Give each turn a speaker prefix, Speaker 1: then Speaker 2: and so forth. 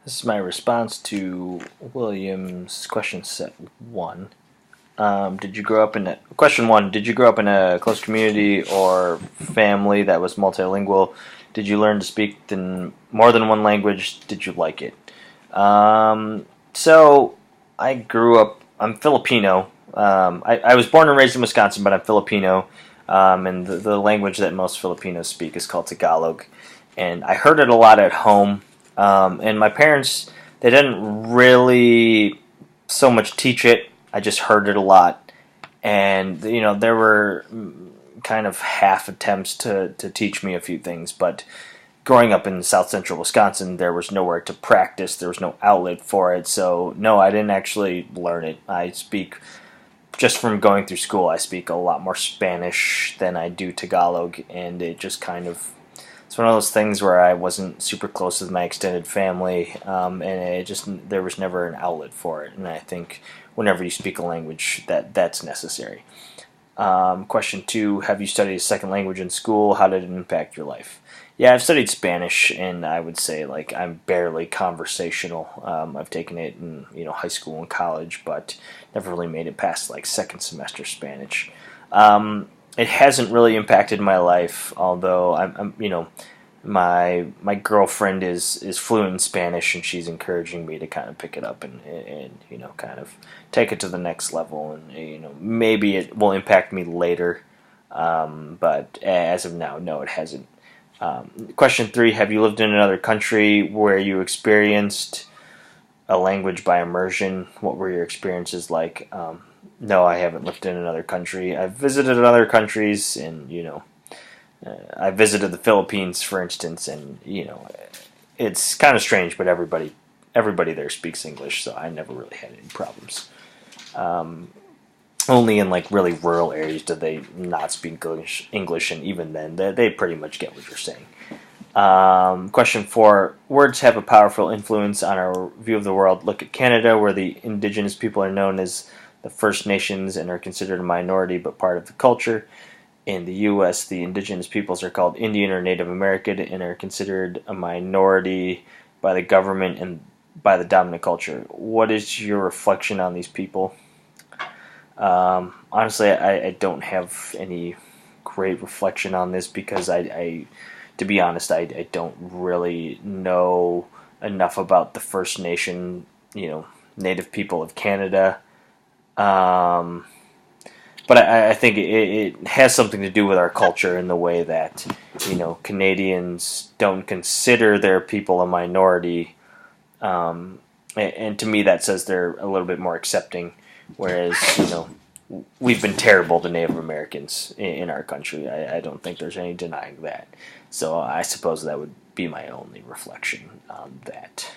Speaker 1: This is my response to William's question set one. Did you grow up in a question one? Did you grow up in a close community or family that was multilingual? Did you learn to speak more than one language? Did you like it? So I grew up. I'm Filipino. I was born and raised in Wisconsin, but I'm Filipino, and the language that most Filipinos speak is called Tagalog. And I heard it a lot at home. And my parents, they didn't really so much teach it. I just heard it a lot. And, there were kind of half attempts to teach me a few things. But growing up in south central Wisconsin, there was nowhere to practice. There was no outlet for it. So, no, I didn't actually learn it. I speak, just from going through school, I speak a lot more Spanish than I do Tagalog. And it just kind of, it's one of those things where I wasn't super close with my extended family, and there was never an outlet for it. And I think whenever you speak a language, that's necessary. Question two: have you studied a second language in school? How did it impact your life? Yeah, I've studied Spanish, and I would say I'm barely conversational. I've taken it in high school and college, but never really made it past second semester Spanish. It hasn't really impacted my life, although my girlfriend is fluent in Spanish, and she's encouraging me to kind of pick it up and kind of take it to the next level, and maybe it will impact me later, but as of now, no, it hasn't. Question three: have you lived in another country where you experienced a language by immersion? What were your experiences like? No, I haven't lived in another country. I've visited other countries, and I visited the Philippines, for instance, and it's kind of strange, but everybody there speaks English, so I never really had any problems. Only in really rural areas do they not speak English, and even then, they pretty much get what you're saying. Question four: words have a powerful influence on our view of the world. Look at Canada, where the indigenous people are known as the First Nations and are considered a minority but part of the culture. In the U.S., the indigenous peoples are called Indian or Native American and are considered a minority by the government and by the dominant culture. What is your reflection on these people? Honestly, I don't have any great reflection on this because to be honest, I don't really know enough about the First Nation, Native people of Canada. But I think it has something to do with our culture in the way that, Canadians don't consider their people a minority. And to me, that says they're a little bit more accepting, whereas, we've been terrible to Native Americans in our country. I don't think there's any denying that. So I suppose that would be my only reflection on that.